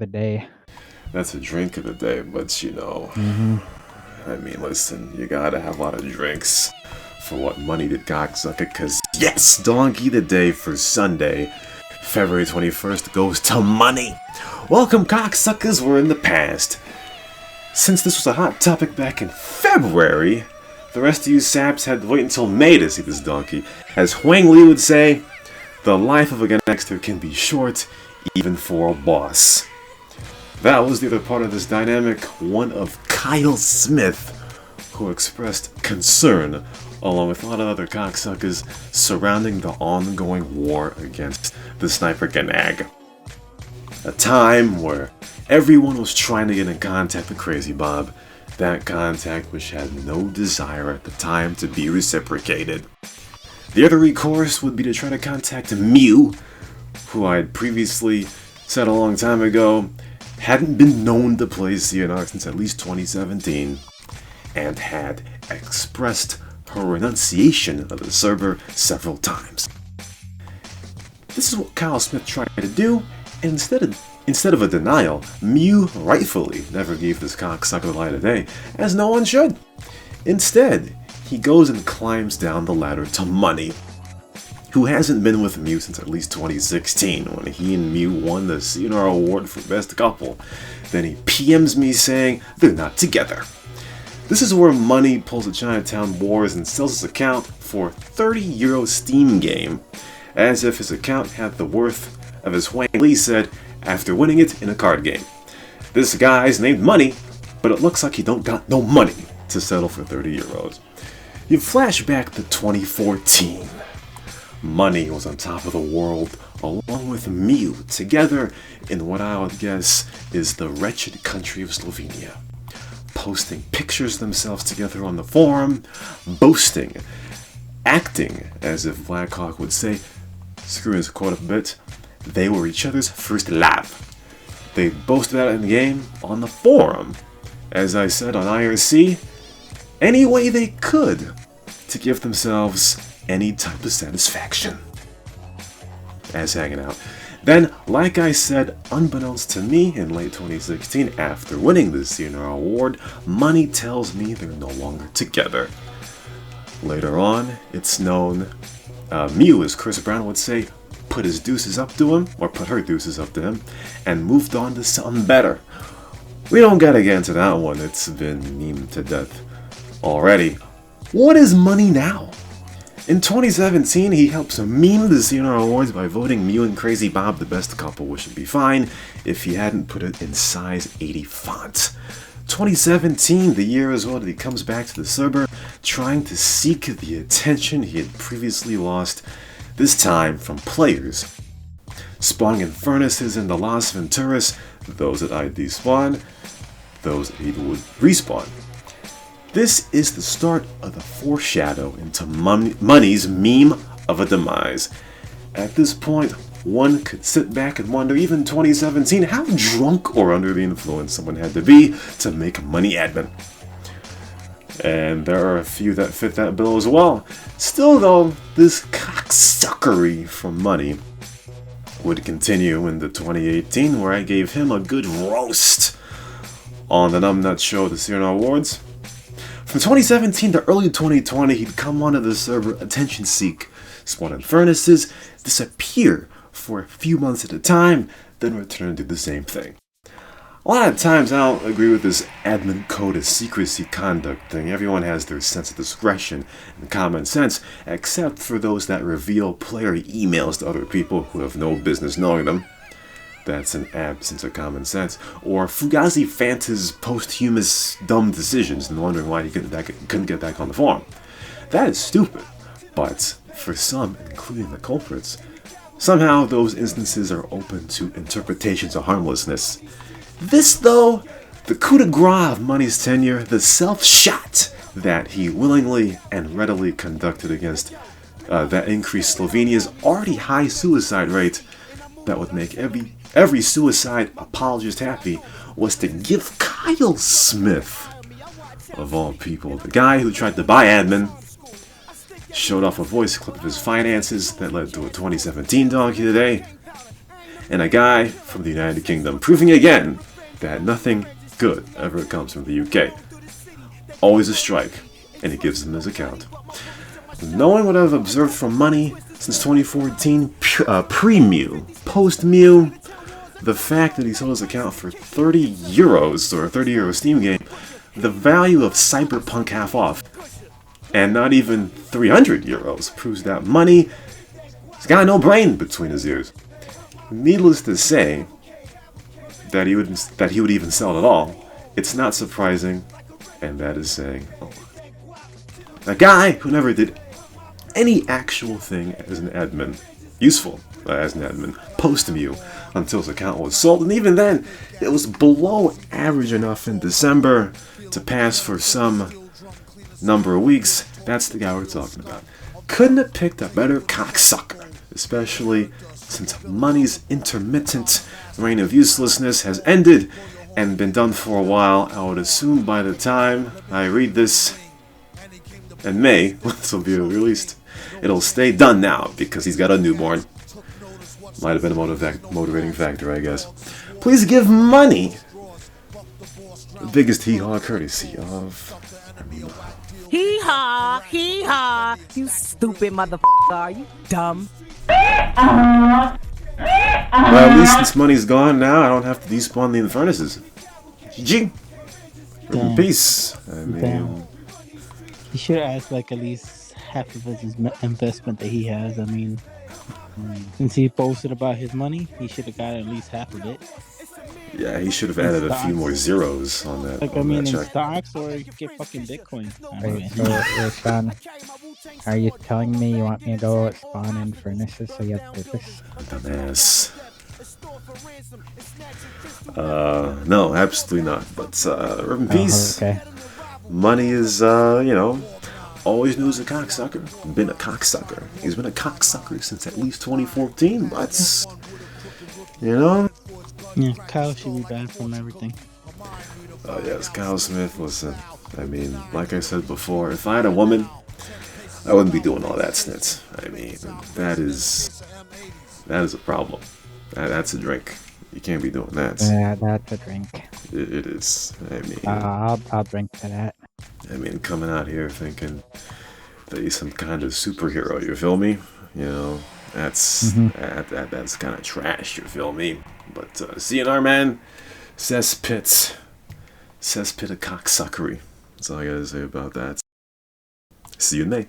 the day. That's a drink of the day, but Mm-hmm. I mean, listen, you gotta have a lot of drinks for what money did cocksucker, cause yes, donkey the day for Sunday, February 21st goes to money. Welcome cocksuckers, we're in the past. Since this was a hot topic back in February, the rest of you saps had to wait until May to see this donkey. As Huang Li would say, the life of a gangster can be short, even for a boss. That was the other part of this dynamic, one of Kyle Smith, who expressed concern, along with a lot of other cocksuckers, surrounding the ongoing war against the Sniper Ganag. A time where everyone was trying to get in contact with Crazy Bob, that contact which had no desire at the time to be reciprocated. The other recourse would be to try to contact Mew, who I had previously said a long time ago hadn't been known to play CNR since at least 2017, and had expressed her renunciation of the server several times. This is what Kyle Smith tried to do, and instead of a denial, Mew rightfully never gave this cocksucker the light of day, as no one should. Instead, he goes and climbs down the ladder to Money, who hasn't been with Mew since at least 2016, when he and Mew won the CNR award for Best Couple. Then he PMs me saying they're not together. This is where Money pulls a Chinatown Wars and sells his account for a €30 Steam game, as if his account had the worth of, as Huang Li said, after winning it in a card game. This guy's named Money, but it looks like he don't got no money to settle for €30. You flash back to 2014. Money was on top of the world, along with Mew, together in what I would guess is the wretched country of Slovenia. Posting pictures of themselves together on the forum, boasting, acting as if Blackhawk would say, screw his quote a bit, they were each other's first love. They boasted about it in the game, on the forum, as I said on IRC, any way they could to give themselves any type of satisfaction as hanging out. Then, like I said, unbeknownst to me in late 2016, after winning the CNR award, Money tells me they're no longer together. Later on, it's known, Mew, as Chris Brown would say, put his deuces up to him, or put her deuces up to him, and moved on to something better. We don't gotta get into that one, it's been memed to death already. What is Money now? In 2017, he helps meme the CNR Awards by voting Mew and Crazy Bob the best couple, which would be fine if he hadn't put it in size 80 font. 2017, the year as well that he comes back to the server, trying to seek the attention he had previously lost, this time from players. Spawning in furnaces in the Las Venturas, those at ID spawn, those that he would respawn. This is the start of the foreshadow into Money's meme of a demise. At this point, one could sit back and wonder, even 2017, how drunk or under the influence someone had to be to make Money admin. And there are a few that fit that bill as well. Still though, this cocksuckery from Money would continue into 2018, where I gave him a good roast on the Numbnut Show, the CNR Awards. From 2017 to early 2020, he'd come onto the server, attention seek, spawn in furnaces, disappear for a few months at a time, then return to do the same thing. A lot of times I don't agree with this admin code of secrecy conduct thing. Everyone has their sense of discretion and common sense, except for those that reveal player emails to other people who have no business knowing them. That's an absence of common sense. Or Fugazi Fanta's posthumous dumb decisions and wondering why he couldn't get back on the forum. That is stupid, but for some, including the culprits, somehow those instances are open to interpretations of harmlessness. This, though, the coup de grace of Money's tenure, the self-shot that he willingly and readily conducted against that increased Slovenia's already high suicide rate, that would make every suicide apologist happy, was to give Kyle Smith, of all people, the guy who tried to buy admin, showed off a voice clip of his finances that led to a 2017 donkey today, and a guy from the United Kingdom, proving again that nothing good ever comes from the UK. Always a strike, and he gives them his account. No one would have observed from money since 2014, pre-Mew, post-Mew, the fact that he sold his account for €30, or a €30 Steam game, the value of Cyberpunk half off, and not even €300, proves that money has got no brain between his ears. Needless to say, that he would even sell it at all, it's not surprising, and that is saying a lot. A guy who never did any actual thing as an admin, useful as an admin, post-Mew, until his account was sold, and even then, it was below average enough in December to pass for some number of weeks. That's the guy we're talking about. Couldn't have picked a better cocksucker, especially since money's intermittent reign of uselessness has ended and been done for a while. I would assume by the time I read this in May, this will be released, it'll stay done now because he's got a newborn. Might have been a motivating factor, I guess. Please give money. The biggest hee-haw courtesy of... Hee-haw, hee-haw, you stupid motherfucker, are you dumb? Well, at least this money's gone now, I don't have to despawn the Infernuses. GG. In peace. I mean... He should have asked like at least half of his investment that he has. I mean, since he posted about his money, he should have got at least half of it. Yeah, he should have added a few more zeros on that. Like, on I mean, that in check. stocks or you get fucking Bitcoin. Wait, so, Sean, are you telling me you want me to go spawn in furnaces so you have purpose? Dumbass. No, absolutely not. But, in peace. Okay. Money is, you know, always knew as a cocksucker. Been a cocksucker. He's been a cocksucker since at least 2014, but, you know. Yeah, Kyle should be banned from everything. Oh, yes, Kyle Smith, listen. I mean, like I said before, if I had a woman, I wouldn't be doing all that snitz. I mean, that is a problem. That's a drink. You can't be doing that. Yeah, that's a drink. It is. I mean, I'll drink to that. I mean, coming out here thinking that he's some kind of superhero. You feel me? You know, that's that's kind of trash. You feel me? But CNR man, cesspit of cocksuckery. That's all I gotta say about that. See you in May.